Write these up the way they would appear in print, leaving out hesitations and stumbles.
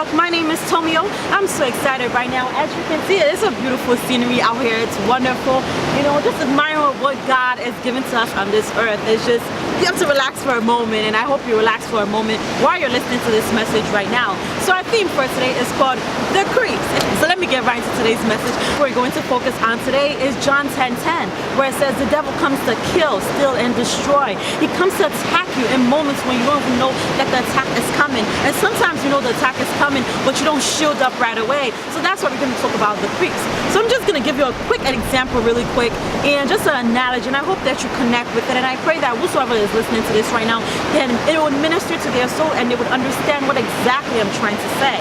talk. My name is Tomio. I'm so excited right now. As you can see, it's a beautiful scenery out here. It's wonderful. You know, just admiring what God has given to us on this earth. It's just, you have to relax for a moment, and I hope you relax for a moment while you're listening to this message right now. So our theme for today is called The Creeps. So let me get right into today's message. What we're going to focus on today is John 10:10, where it says the devil comes to kill, steal, and destroy. He comes to attack you in moments when you don't even know that the attack is coming. And sometimes you know the attack is coming, but you don't shield up right away. So that's why we're going to talk about the creeps. So I'm just going to give you a quick example really quick and just an analogy, and I hope that you connect with it. And I pray that whosoever is listening to this right now, then it will minister to their soul and they would understand what exactly I'm trying to say.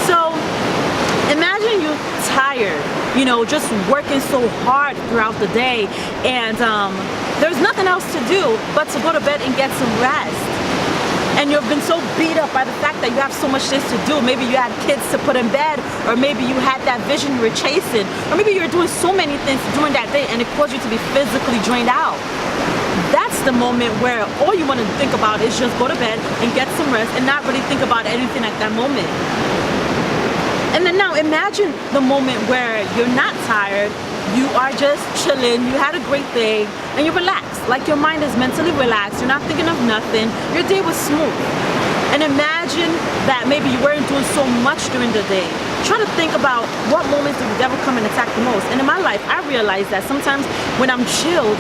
So imagine you're tired, you know, just working so hard throughout the day, and there's nothing else to do but to go to bed and get some rest. And you've been so beat up by the fact that you have so much things to do. Maybe you had kids to put in bed, or maybe you had that vision you were chasing, or maybe you were doing so many things during that day and it caused you to be physically drained out. That's the moment where all you want to think about is just go to bed and get some rest and not really think about anything at that moment. And then now imagine the moment where you're not tired, you are just chilling, you had a great day, and you're relaxed. Like your mind is mentally relaxed, you're not thinking of nothing, your day was smooth. And imagine that maybe you weren't doing so much during the day. Try to think about what moments did the devil come and attack the most. And in my life, I realized that sometimes when I'm chilled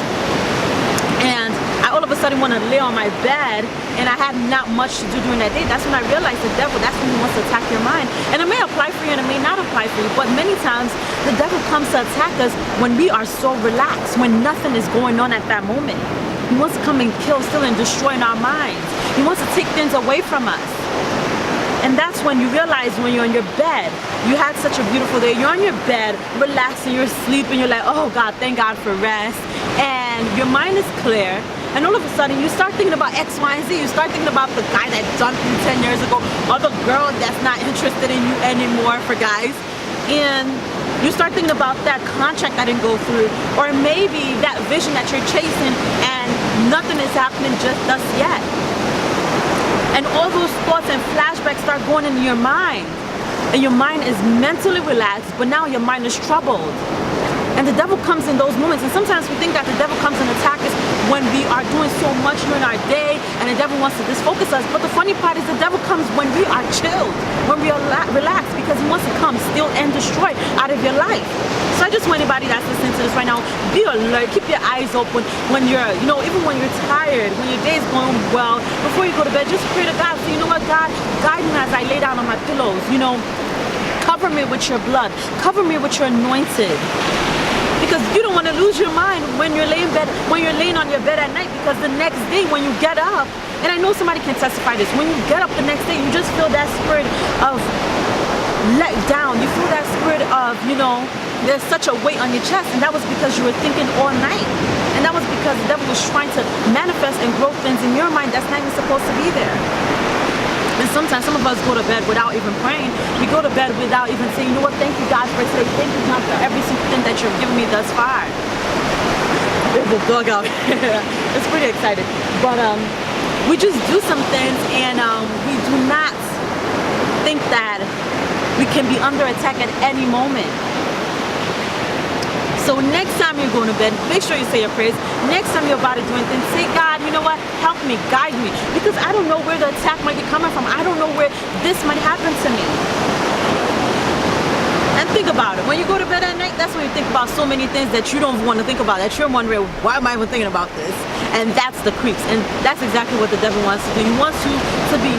and I all of a sudden want to lay on my bed and I had not much to do during that day, that's when I realized the devil, that's when he wants to attack your mind. And it may apply for you and it may not apply for you, but many times the devil comes to attack us when we are so relaxed, when nothing is going on at that moment. He wants to come and kill, steal, and destroy in our minds. He wants to take things away from us. And that's when you realize when you're on your bed, you had such a beautiful day, you're on your bed, relaxing, you're sleeping, you're like, oh God, thank God for rest. And your mind is clear. And all of a sudden, you start thinking about X, Y, and Z. You start thinking about the guy that dumped you 10 years ago, or the girl that's not interested in you anymore, for guys. And you start thinking about that contract that didn't go through, or maybe that vision that you're chasing and nothing is happening just yet. And all those thoughts and flashbacks start going into your mind. And your mind is mentally relaxed, but now your mind is troubled. And the devil comes in those moments. And sometimes we think that the devil comes and attacks us when we are doing so much during our day and the devil wants to disfocus us. But the funny part is the devil comes when we are chilled, when we are relaxed, because he wants to come, steal, and destroy out of your life. So I just want anybody that's listening to this right now, be alert, keep your eyes open when you're, you know, even when you're tired, when your day's going well, before you go to bed, just pray to God. So you know what, God, guide me as I lay down on my pillows, you know, cover me with your blood, cover me with your anointed. Because you don't want to lose your mind when you're laying on your bed at night, because the next day when you get up, and I know somebody can testify this, when you get up the next day, you just feel that spirit of let down. You feel that spirit of, you know, there's such a weight on your chest, and that was because you were thinking all night. And that was because the devil was trying to manifest and grow things in your mind that's not even supposed to be there. And sometimes some of us go to bed without even praying. We go to bed without even saying, you know what, thank you God for today. Thank you God for every single thing that you've given me thus far. There's a dog out here. It's pretty excited. But we just do some things and we do not think that we can be under attack at any moment. So next time you're going to bed, make sure you say your prayers. Next time you're about to do anything, say, God, you know what? Help me, guide me. Because I don't know where the attack might be coming from. I don't know where this might happen to me. And think about it. When you go to bed at night, that's when you think about so many things that you don't want to think about, that you're wondering, why am I even thinking about this? And that's the creeps. And that's exactly what the devil wants to do. He wants you to be...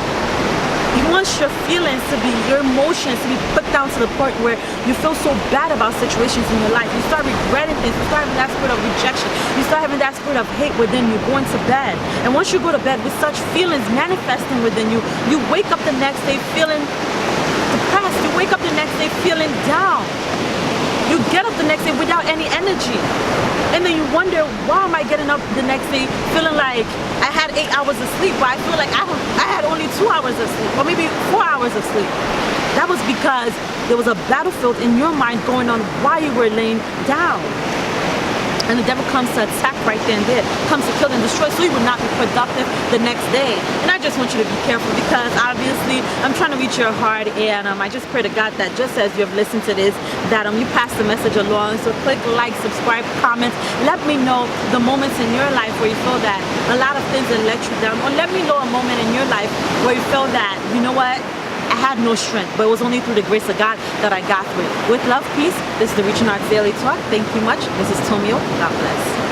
He wants your feelings to be, your emotions to be put down to the point where you feel so bad about situations in your life. You start regretting things. You start having that spirit of rejection. You start having that spirit of hate within you going to bed. And once you go to bed with such feelings manifesting within you, you wake up the next day feeling depressed. You wake up the next day feeling down. You get up the next day without any energy. And then you wonder, why am I getting up the next day feeling like I had 8 hours of sleep, but I feel like I had only 2 hours of sleep, or maybe 4 hours of sleep. That was because there was a battlefield in your mind going on while you were laying down. And the devil comes to attack right then and there, comes to kill and destroy, so you will not be productive the next day. And I just want you to be careful, because obviously I'm trying to reach your heart, and I just pray to God that just as you have listened to this, that you pass the message along. So click like, subscribe, comment. Let me know the moments in your life where you feel that a lot of things have let you down, or let me know a moment in your life where you feel that, you know what, I had no strength, but it was only through the grace of God that I got through it. With love, peace, this is the Reaching Hearts Daily Talk. Thank you much. This is Tomio. God bless.